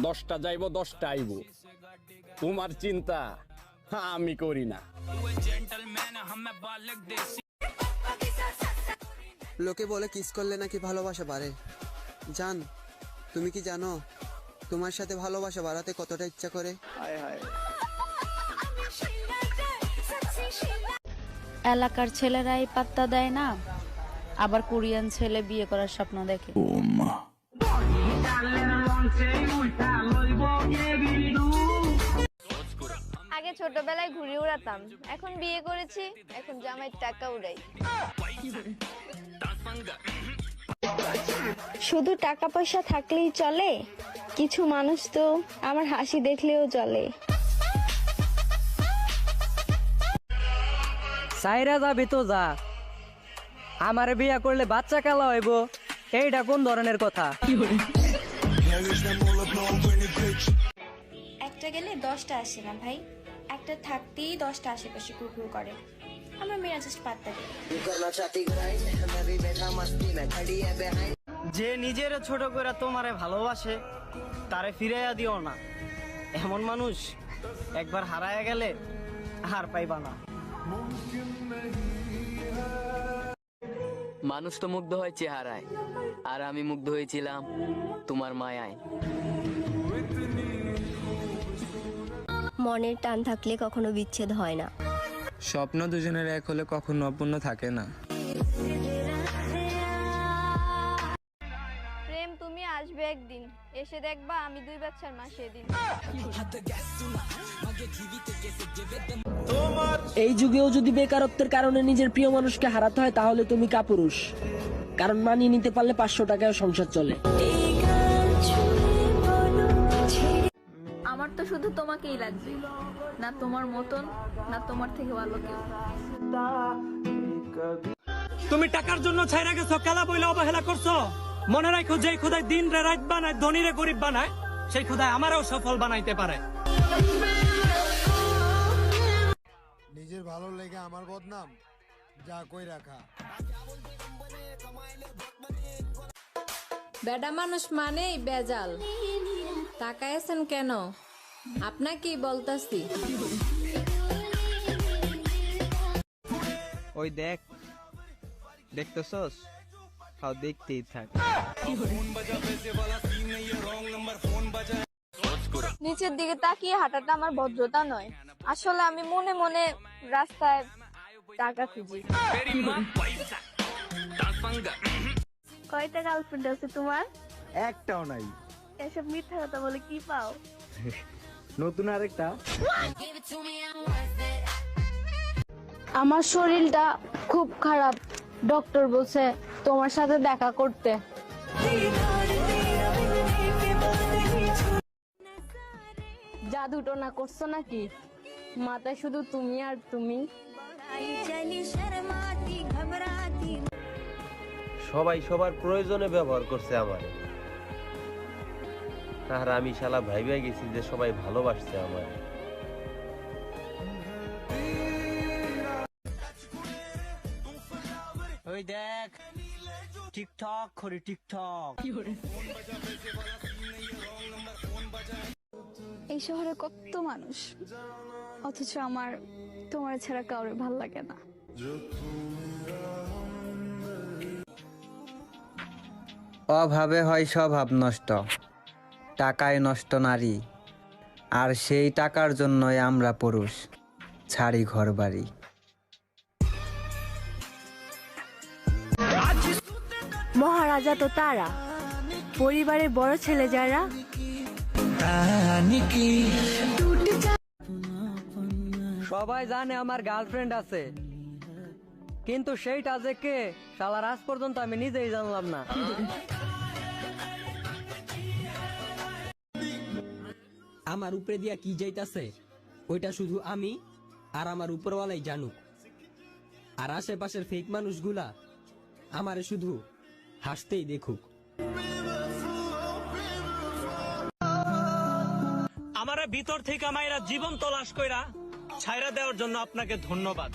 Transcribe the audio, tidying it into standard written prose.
10টা যাইব 10টা আইব, তোমার চিন্তা আমি করি না। লোকে বলে কিস করলে নাকি ভালোবাসা বাড়ে। জান, তুমি কি জানো তোমার সাথে ভালোবাসা বাড়াতে কতটা ইচ্ছা করে? এলাকার ছেলেরাই পাত্তা দেয় না, আবার কোরিয়ান ছেলে বিয়ে করার স্বপ্ন দেখে। আগে ছোটবেলায় ঘুড়ি উড়াতাম, এখন বিয়ে করেছি, এখন জামাইয়ের টাকা উড়াই। শুধু টাকা পয়সা থাকলেই চলে? কিছু মানুষ তো আমার হাসি দেখলেও চলে। সাইরা যাবি তো যা, আমার বিয়া করলে বাচ্চা কালা হইব, এইটা কোন ধরনের কথা? একটা গেলে 10টা আসে না ভাই, একটা থাকতেই 10টা আশেপাশে কুকুর করে। আমার মেয়েরা জাস্ট পাত্তা দেয়। যে নিজের ছোট করে তোমারে ভালোবাসে তারে ফিরাইয়া দিও না। এমন মানুষ একবার হারায়া গেলে হার পাইবা না। মানুষ তো মুগ্ধ হয় চেহারায়, আর আমি মুগ্ধ হয়েছিলাম তোমার মায়ায়। মনের টান থাকলে কখনো বিচ্ছেদ হয় না। স্বপ্ন দুজনের এক হলে কখনো অপূর্ণ থাকে না। প্রেম, তুমি আসবে একদিন, এসে দেখবা আমি 2 বাচ্চার মা সেদিন। এই যুগেও যদি বেকারত্বের কারণে নিজের প্রিয় মানুষকে হারাতে হয় তাহলে তুমি কাপুরুষ, কারণ মানিয়ে নিতে পারলে 500 টাকায় সংসার চলে। আমার তো শুধু তোমাকেই লাগবে, না তোমার মতন, না তোমার থেকে ভালো কেউ। তুমি টাকার জন্য ছাইরা গেছো, কালা বইলা অবহেলা করছো। মনে রাখো, যে খোদায় দিন রে রাত বানায়, ধনী রে গরিব বানায়, সেই খোদায় আমারও সফল বানাইতে পারে। নিজের ভালো লেগে আমার বদনাম যা কই রাখা। বেডা মানুষ মানেই বেজাল। তাকাইছেন কেন? আপনাকে বলতাছি। ওই দেখ, দেখতেছস? তাও দেখতেই থাক। নিচের দিকে তাকিয়ে হাঁটাটা আমার ভদ্রতা নয়, আসলে আমি মনে মনে রাস্তায় টাকা খুঁজি। কয়টা গার্লফ্রেন্ড আছে তোমার? একটাও নাই। এসব মিথ্যা কথা বলে কি পাও? নতুন আরেকটা। আমার শরীরটা খুব খারাপ, ডক্টর বলছে তোমার সাথে দেখা করতে। জাদুটো না করছো নাকি? মাথায় শুধু তুমি আর তুমি। সবাই সবার প্রয়োজনে ব্যবহার করছে আমার, আর আমি শালা ভাইবা গেছি যে সবাই ভালোবাসছে আমার। ওই দেখ, টিকটক করি টিকটক। এই শহরে কত মানুষ, অথচ আমার তোমার ছাড়া কাউরে ভাল লাগে না। অভাবে হয় স্বভাব নষ্ট, টাকায় নষ্ট নারী, আর সেই টাকার জন্যই আমরা পুরুষ ছাড়ি ঘর বাড়ি। মহারাজা তো তারা, পরিবারের বড় ছেলে যারা। সবাই জানে আমার গার্লফ্রেন্ড আছে, কিন্তু সেইটা যে কে শালার আজ পর্যন্ত আমি নিজেই জানলাম না। আমার উপরে দিয়া কি যাইতাছে ওইটা শুধু আমি আর আমার উপরওয়ালাই জানুক, আর আশেপাশের ফেক মানুষগুলা আমারে শুধু হাসতেই দেখুক। আমারে ভিতর থেকে মাইরা জীবন তলাশ কইরা ছাইরা দেওয়ার জন্য আপনাকে ধন্যবাদ।